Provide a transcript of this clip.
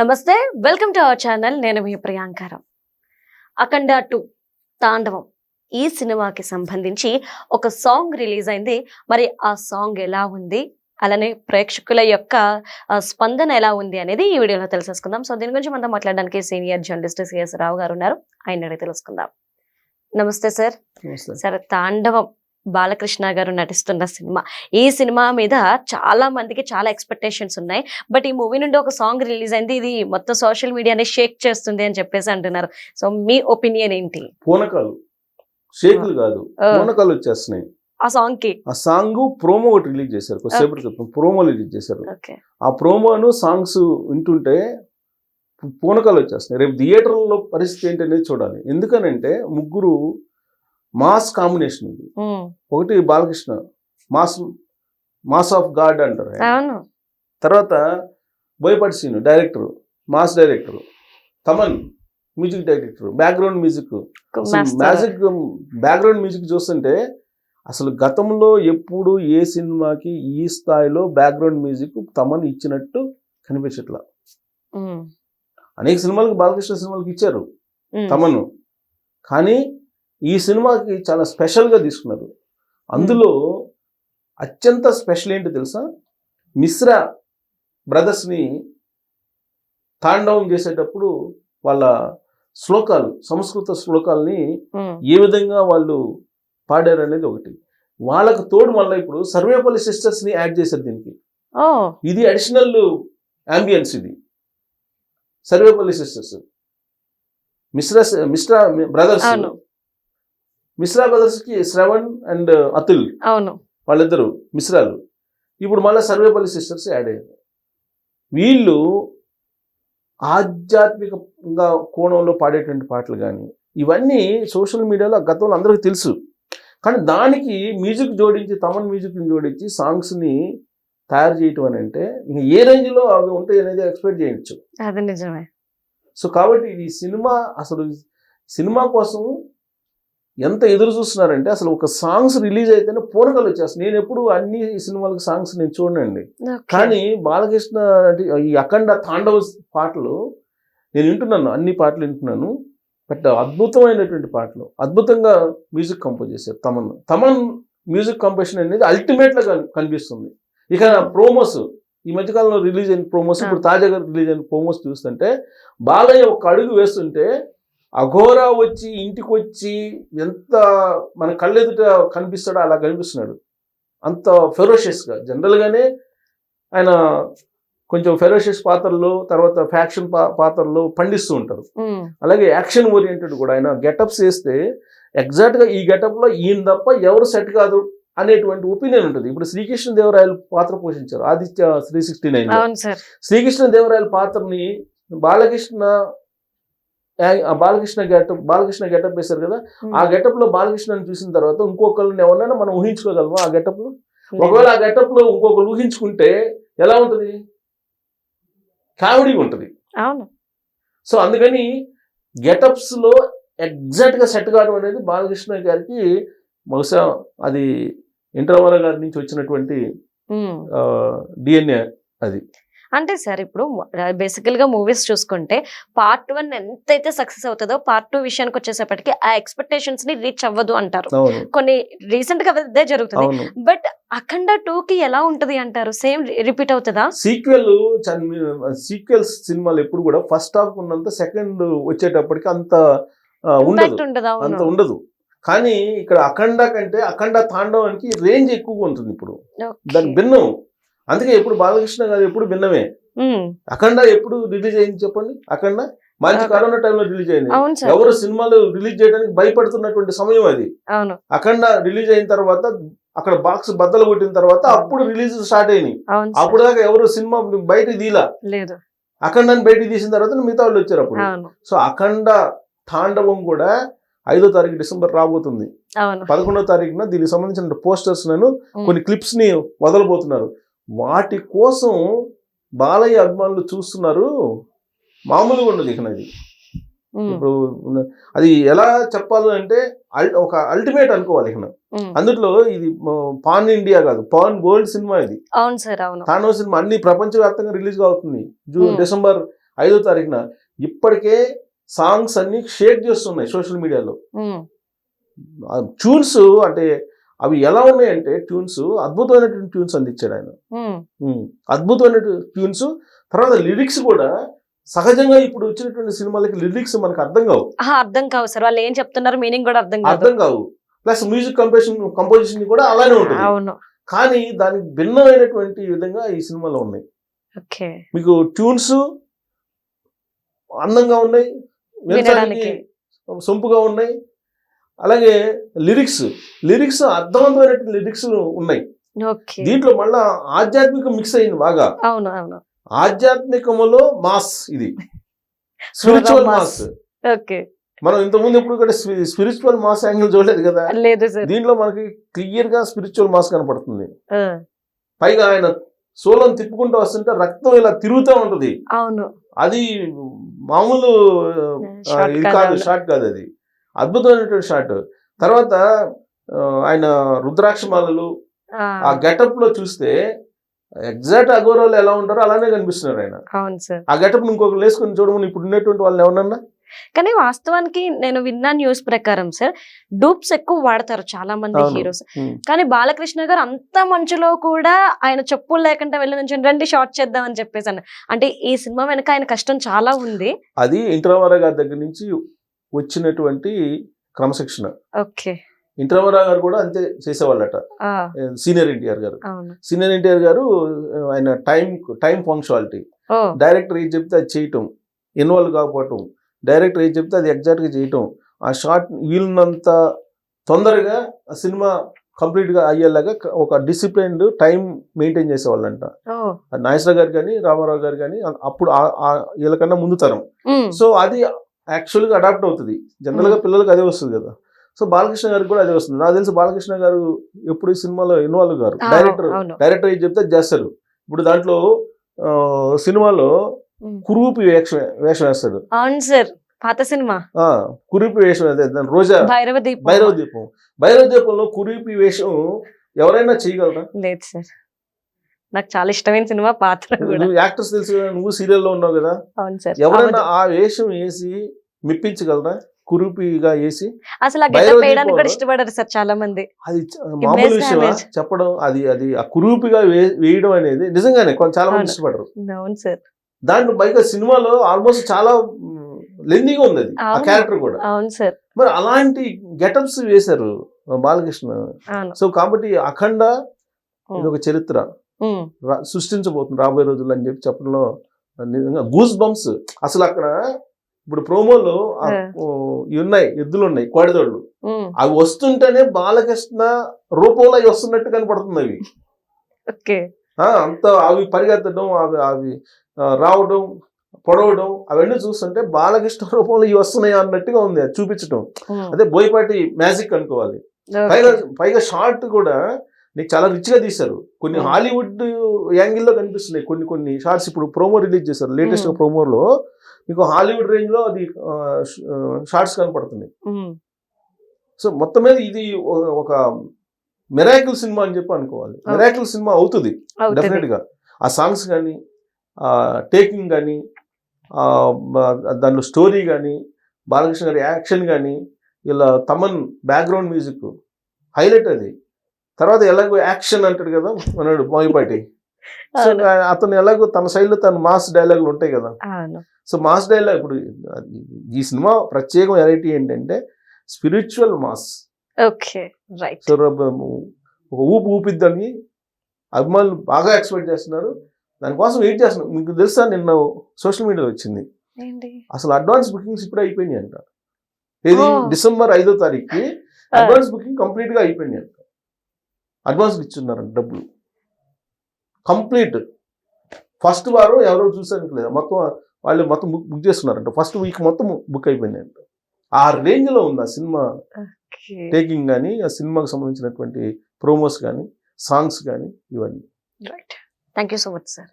నమస్తే, welcome to our channel. నేను మీ ప్రియాంకారం. అఖండ 2 తాండవం ఈ సినిమాకి సంబంధించి ఒక సాంగ్ రిలీజ్ అయింది. మరి ఆ సాంగ్ ఎలా ఉంది, అలానే ప్రేక్షకుల యొక్క స్పందన ఎలా ఉంది అనేది ఈ వీడియోలో తెలుసుకుందాం. సో దీని గురించి మనతో మాట్లాడడానికి సీనియర్ జర్నలిస్ట్ సిఎస్ రావు గారు ఉన్నారు. ఆయన అడిగి తెలుసుకుందాం. నమస్తే సార్. సార్, తాండవం బాలకృష్ణ గారు నటిస్తున్న సినిమా. ఈ సినిమా మీద చాలా మందికి చాలా ఎక్స్పెక్టేషన్స్ ఉన్నాయి. బట్ ఈ మూవీ నుండి ఒక సాంగ్ రిలీజ్ అయింది, ఇది మొత్తం సోషల్ మీడియాని షేక్ చేస్తుంది అని చెప్పేసి అంటున్నారు. సో మీ ఒపీనియన్ ఏంటి? పూనకాలు షేకులు కాదు, పూనకాలు వచ్చేస్తున్నాయి ఆ సాంగ్ కి. ఆ సాంగ్ ప్రోమో ఒకటి రిలీజ్ చేశారు, కొద్దిసేపటి క్రితం ప్రోమో రిలీజ్ చేశారు. ఆ ప్రోమోను సాంగ్స్ వింటుంటే పూనకాలు వచ్చేస్తున్నాయి. రేపు థియేటర్లో పరిస్థితి ఏంటి అనేది చూడాలి. ఎందుకనంటే ముగ్గురు మాస్ కాంబినేషన్ ఇది. ఒకటి బాలకృష్ణ, మాస్ ఆఫ్ గాడ్ అంటారు. తర్వాత Boyapati Seenu director, mass director, Thaman music director, background music. Background music చూస్తుంటే అసలు గతంలో ఎప్పుడు ఏ సినిమాకి ఈ స్థాయిలో బ్యాక్గ్రౌండ్ మ్యూజిక్ తమన్ ఇచ్చినట్టు కనిపించట్లా. అనేక సినిమాలకు బాలకృష్ణ సినిమాలకు ఇచ్చారు తమను, కానీ ఈ సినిమాకి చాలా స్పెషల్గా తీసుకున్నారు. అందులో అత్యంత స్పెషల్ ఏంటి తెలుసా? మిశ్రా బ్రదర్స్ని తాండవం చేసేటప్పుడు వాళ్ళ శ్లోకాలు, సంస్కృత శ్లోకాలని ఏ విధంగా వాళ్ళు పాడారు అనేది ఒకటి. వాళ్ళకు తోడు మళ్ళీ ఇప్పుడు సర్వేపల్లి సిస్టర్స్ని యాడ్ చేశారు దీనికి. ఇది అడిషనల్ అంబియన్స్. ఇది Sarvepalli sisters, Mishra brothers. Mishra brothers కి శ్రవణ్ అండ్ అతుల్, వాళ్ళిద్దరు మిశ్రాలు. ఇప్పుడు మళ్ళీ సర్వేపల్లి సిస్టర్స్ యాడ్ అయ్యారు. వీళ్ళు ఆధ్యాత్మికంగా కోణంలో పాడేటువంటి పాటలు కానీ ఇవన్నీ సోషల్ మీడియాలో గతంలో అందరికీ తెలుసు. కానీ దానికి మ్యూజిక్ జోడించి, తమన్ మ్యూజిక్ని జోడించి సాంగ్స్ని తయారు చేయటం అని అంటే ఇంకా ఏ రేంజ్లో అవి ఉంటాయి అనేది ఎక్స్పెక్ట్ చేయొచ్చు. అది నిజమే. సో కాబట్టి ఈ సినిమా, అసలు సినిమా కోసం ఎంత ఎదురు చూస్తున్నారంటే అసలు ఒక సాంగ్స్ రిలీజ్ అయితేనే పూనకాలు వచ్చేస్తాయి. నేను ఎప్పుడు అన్ని సినిమాలకు సాంగ్స్ నేను చూడండి, కానీ బాలకృష్ణ ఈ అఖండ తాండవ పాటలు నేను వింటున్నాను, అన్ని పాటలు వింటున్నాను. బట్ అద్భుతమైనటువంటి పాటలు, అద్భుతంగా మ్యూజిక్ కంపోజ్ చేశారు తమన్ మ్యూజిక్ కంపోజిషన్ అనేది అల్టిమేట్గా కనిపిస్తుంది. ఇక ప్రోమోస్, ఈ మధ్యకాలంలో రిలీజ్ అయిన ప్రోమోస్, ఇప్పుడు తాజాగా రిలీజ్ అయిన ప్రోమోస్ చూస్తుంటే బాలయ్య ఒక అడుగు వేస్తుంటే అఘోరా వచ్చి ఇంటికి వచ్చి ఎంత మన కళ్ళెదుట కనిపిస్తాడో అలా కనిపిస్తున్నాడు. అంత ఫెరోషియస్గా. జనరల్గానే ఆయన కొంచెం ఫెరోషియస్ పాత్రలు, తర్వాత ఫ్యాక్షన్ పాత్రలు పండిస్తూ ఉంటారు. అలాగే యాక్షన్ ఓరియంటెడ్ కూడా. ఆయన గెటప్స్ వేస్తే ఎగ్జాక్ట్గా ఈ గెటప్లో ఈయన తప్ప ఎవరు సెట్ కాదు అనేటువంటి ఒపీనియన్ ఉంటుంది. ఇప్పుడు శ్రీకృష్ణదేవరాయలు పాత్ర పోషించారు ఆదిత్య 369. శ్రీకృష్ణదేవరాయల పాత్రని బాలకృష్ణ గెటప్ వేశారు కదా. ఆ గెటప్ లో బాలకృష్ణని చూసిన తర్వాత ఇంకొకరిని ఎవరైనా మనం ఊహించుకోగలమా ఆ గెటప్ లో? ఒకవేళ ఆ గెటప్ లో ఇంకొకరు ఊహించుకుంటే ఎలా ఉంటుంది? కామెడీ ఉంటుంది. సో అందుకని గెటప్స్ లో ఎగ్జాక్ట్ గా సెట్ కావడం అనేది బాలకృష్ణ గారికి బహుశా అది ఇంటర్వల్ గారి నుంచి వచ్చినటువంటి DNA అది. అంటే సార్, ఇప్పుడు బేసికల్ గా మూవీస్ చూసుకుంటే పార్ట్ 1 ఎంతైతే సక్సెస్ అవుతుందో పార్ట్ 2 విషయానికి వచ్చేసేపటికి ఆ ఎక్స్పెక్టేషన్స్ ని రీచ్ అవ్వదు అంటారు. కొన్ని రీసెంట్ గా అదే జరుగుతుంది. బట్ అఖండ 2 కి ఎలా ఉంటది అంటారు? సేమ్ రిపీట్ అవుతుందా? సీక్వెల్స్ సినిమాలు ఎప్పుడు కూడా ఫస్ట్ హాఫ్ ఉన్నంత సెకండ్ వచ్చేటప్పటికి అంత ఉండదు. కానీ ఇక్కడ అఖండ కంటే అఖండ తాండవానికి రేంజ్ ఎక్కువగా ఉంటుంది. ఇప్పుడు దాని భిన్నం. అందుకే ఎప్పుడు బాలకృష్ణ గారు ఎప్పుడు భిన్నమే. అఖండ ఎప్పుడు రిలీజ్ అయింది చెప్పండి? అఖండ మంచి కరోనా టైంలో రిలీజ్ అయింది. ఎవరు సినిమాలు రిలీజ్ చేయడానికి భయపడుతున్నటువంటి సమయం అది. అఖండ రిలీజ్ అయిన తర్వాత అక్కడ బాక్స్ బద్దలు కొట్టిన తర్వాత అప్పుడు రిలీజ్ స్టార్ట్ అయినాయి. అప్పుడు దాకా ఎవరు సినిమా బయటకు తీలా. అఖండాన్ని బయటకు తీసిన తర్వాత మిగతా వాళ్ళు వచ్చారు అప్పుడు. సో అఖండ తాండవం కూడా 5వ తారీఖు డిసెంబర్ రాబోతుంది. 11వ తారీఖున దీనికి సంబంధించిన పోస్టర్స్ కొన్ని క్లిప్స్ ని వదలబోతున్నారు. వాటి కోసం బాలయ్య అభిమానులు చూస్తున్నారు. మామూలుగా ఉండదు ఇక అది. ఇప్పుడు అది ఎలా చెప్పాలి అంటే ఒక అల్టిమేట్ అనుకోవాలి. ఇక అందులో ఇది పాన్ ఇండియా కాదు, పాన్ వరల్డ్ సినిమా ఇది. తాండవ సినిమా అన్ని ప్రపంచవ్యాప్తంగా రిలీజ్ అవుతుంది. డిసెంబర్ 5వ తారీఖున ఇప్పటికే సాంగ్స్ అన్ని షేక్ చేస్తున్నాయి సోషల్ మీడియాలో. ట్యూన్స్ అంటే అవి ఎలా ఉన్నాయంటే ట్యూన్స్ అద్భుతమైనటువంటి ట్యూన్స్ అందించాడు ఆయన. అద్భుతమైన ట్యూన్స్. తర్వాత లిరిక్స్ కూడా సహజంగా ఇప్పుడు వచ్చినటువంటి సినిమాలకి లిరిక్స్ మనకు అర్థం కావు సార్. వాళ్ళు ఏం చెప్తున్నారు మీనింగ్ కూడా అర్థం కావు. ప్లస్ మ్యూజిక్ కంపోజిషన్ కూడా అలానే ఉంటుంది. కానీ దానికి భిన్నమైనటువంటి విధంగా ఈ సినిమాలో ఉన్నాయి. మీకు ట్యూన్స్ అందంగా ఉన్నాయి, వినడానికి సొంపుగా ఉన్నాయి. అలాగే లిరిక్స్ అర్థవంతమైనటువంటి లిరిక్స్ ఉన్నాయి. దీంట్లో మళ్ళా ఆధ్యాత్మిక మిక్స్ అయింది బాగా. ఆధ్యాత్మికములో మాస్, ఇది స్పిరిచువల్ మాస్. మనం ఇంతకుముందు ఎప్పుడు కూడా స్పిరిచువల్ మాస్ యాంగిల్ చూడలేదు కదా. దీంట్లో మనకి క్లియర్ గా స్పిరిచువల్ మాస్ కనపడుతుంది. పైగా ఆయన సోలం తిప్పుకుంటూ వస్తుంటే రక్తం ఇలా తిరుగుతూ ఉంటది. అది మామూలు ఇది కాదు, షాట్ కాదు, అది అద్భుతమైనటువంటి షాట్. తర్వాత ఆయన రుద్రాక్షమాలలు ఆ గెటప్ లో చూస్తే ఎగ్జాక్ట్ అఘోరాలు ఎలా ఉంటారో అలానే కనిపిస్తున్నారు ఆయన. ఆ గెటప్ ఇంకొకరు వేసుకుని చూడమని ఇప్పుడు ఉన్నటువంటి వాళ్ళని ఏమన్నా. కానీ వాస్తవానికి నేను విన్న న్యూస్ ప్రకారం సార్, డూప్స్ ఎక్కువ వాడతారు చాలా మంది హీరోస్. కానీ బాలకృష్ణ గారు అంత మంచులో కూడా ఆయన చెప్పులు లేకుండా వెళ్ళి నుంచి రండి షార్ట్ చేద్దాం అని చెప్పేసాను. అంటే ఈ సినిమా వెనక ఆయన కష్టం చాలా ఉంది. అది ఎన్టీఆర్ గారి దగ్గర నుంచి వచ్చినటువంటి క్రమశిక్షణ. ఎన్టీఆర్ గారు కూడా అంతే చేసేవాళ్ళట. సీనియర్ ఎన్టీఆర్ గారు ఆయన టైం పంక్చువాలిటీ. డైరెక్టర్ ఏది చెప్తే అది చేయటం, ఇన్వాల్వ్ కాకపోవటం, డైరెక్టర్ ఏది చెప్తే అది ఎగ్జాక్ట్ గా చేయటం, ఆ షార్ట్ వీలున్నంత తొందరగా ఆ సినిమా కంప్లీట్ గా అయ్యేలాగా ఒక డిసిప్లైన్డ్ టైం మెయింటైన్ చేసేవాళ్ళంట. నాగేశ్వరరావు గారు కానీ రామారావు గారు కానీ అప్పుడు వీళ్ళకన్నా ముందు తరం. సో అది యాక్చువల్గా అడాప్ట్ అవుతుంది. జనరల్ గా పిల్లలకి అదే వస్తుంది కదా. సో బాలకృష్ణ గారికి కూడా అదే వస్తుంది. నాకు తెలిసి బాలకృష్ణ గారు ఎప్పుడు ఈ సినిమాలో ఇన్వాల్వ్ గారు. డైరెక్టర్ ఏది చెప్తే చేస్తారు. ఇప్పుడు దాంట్లో సినిమాలో కురూపి వేషం వేస్తాడు. అవును సార్, పాత సినిమా కురూపి వేషం వేస్తాడు. రోజా భైరవ దీపంలో కురూపి వేషం ఎవరైనా చేయగలరా? లేదు సార్, నాకు చాలా ఇష్టమైన సినిమా పాత్ర. యాక్టర్స్ తెలుసు కదా, నువ్వు సీరియల్లో ఉన్నావు కదా. అవును సార్. ఎవరైనా ఆ వేషం వేసి మెప్పించగలరా? కురూపిగా వేసి అసలు ఆ గెటప్ వేయడానికి కూడా ఇష్టపడరు సార్ చాలా మంది. అది మామూలు విషయం చెప్పడం. అది ఆ కురూపిగా వేయడం అనేది నిజంగానే చాలా మంది ఇష్టపడరు. అవును సార్. దాంట్లో పైగా సినిమాలో ఆల్మోస్ట్ చాలా లెందీగా ఉంది అది, ఆ క్యారెక్టర్ కూడా. అవును సార్. మరి అలాంటి గెటప్స్ వేశారు బాలకృష్ణ. సో కాబట్టి అఖండ ఇది ఒక చరిత్ర సృష్టించబోతుంది రాబోయే రోజుల్లో అని చెప్పి చెప్పడంలో నిజంగా గూస్ బంప్స్. అసలు అక్కడ ఇప్పుడు ప్రోమోలో ఉన్నాయి, ఎద్దులు ఉన్నాయి, కోడిదోళ్ళు, అవి వస్తుంటేనే బాలకృష్ణ రూపంలో అవి వస్తున్నట్టు కనపడుతుంది. అవి అంత అవి పరిగెత్తడం, అవి రావడం, పొడవడం, అవన్నీ చూస్తుంటే బాలకృష్ణ రూపంలో ఇవి వస్తున్నాయి అన్నట్టుగా ఉంది అది చూపించడం. అదే బోయపాటి మ్యాజిక్ అనుకోవాలి. పైగా షార్ట్ కూడా నీకు చాలా రిచ్ గా తీశారు. కొన్ని హాలీవుడ్ యాంగిల్లో కనిపిస్తున్నాయి కొన్ని షార్ట్స్. ఇప్పుడు ప్రోమో రిలీజ్ చేశారు, లేటెస్ట్ ప్రోమోలో మీకు హాలీవుడ్ రేంజ్ లో అది షార్ట్స్ కనపడుతున్నాయి. సో మొత్తం మీద ఇది ఒక మిరాకిల్ సినిమా అని చెప్పి అనుకోవాలి. మిరాకిల్ సినిమా అవుతుంది డెఫినెట్ గా. ఆ సాంగ్స్ కానీ, ఆ టేకింగ్ కానీ, దాంట్లో స్టోరీ కానీ, బాలకృష్ణ గారి యాక్షన్ కానీ, ఇలా తమన్ బ్యాక్గ్రౌండ్ మ్యూజిక్ హైలైట్ అది. తర్వాత ఎలాగో యాక్షన్ అంటాడు కదా మనోడు బోయపాటి. సో అతను ఎలాగో తన శైలిలో తన మాస్ డైలాగులు ఉంటాయి కదా. సో మాస్ డైలాగ్ ఇప్పుడు ఈ సినిమా ప్రత్యేకం వెరైటీ ఏంటంటే స్పిరిచువల్ మాస్. సో ఒక ఊపిద్దని అభిమానులు బాగా ఎక్స్పెక్ట్ చేస్తున్నారు. దానికోసం వెయిట్ చేస్తున్నారు. మీకు తెలుసా, నిన్న సోషల్ మీడియాలో వచ్చింది అసలు అడ్వాన్స్ బుకింగ్స్ ఇప్పుడే అయిపోయినాయి అంట. ఇది డిసెంబర్ 5వ తారీఖుకి అడ్వాన్స్ బుకింగ్ కంప్లీట్ గా అయిపోయినాయి అంట. అడ్వాన్స్ ఇచ్చున్నారంట డబ్బులు కంప్లీట్. ఫస్ట్ వారం ఎవరో చూసానికి లేదా, మొత్తం వాళ్ళు మొత్తం బుక్ చేస్తున్నారంట. ఫస్ట్ వీక్ మొత్తం బుక్ అయిపోయినాయంట. ఆ రేంజ్ లో ఉంది ఆ సినిమా టేకింగ్ కానీ, ఆ సినిమాకి సంబంధించినటువంటి ప్రోమోస్ కానీ, సాంగ్స్ కానీ, ఇవన్నీ. Thank you so much sir.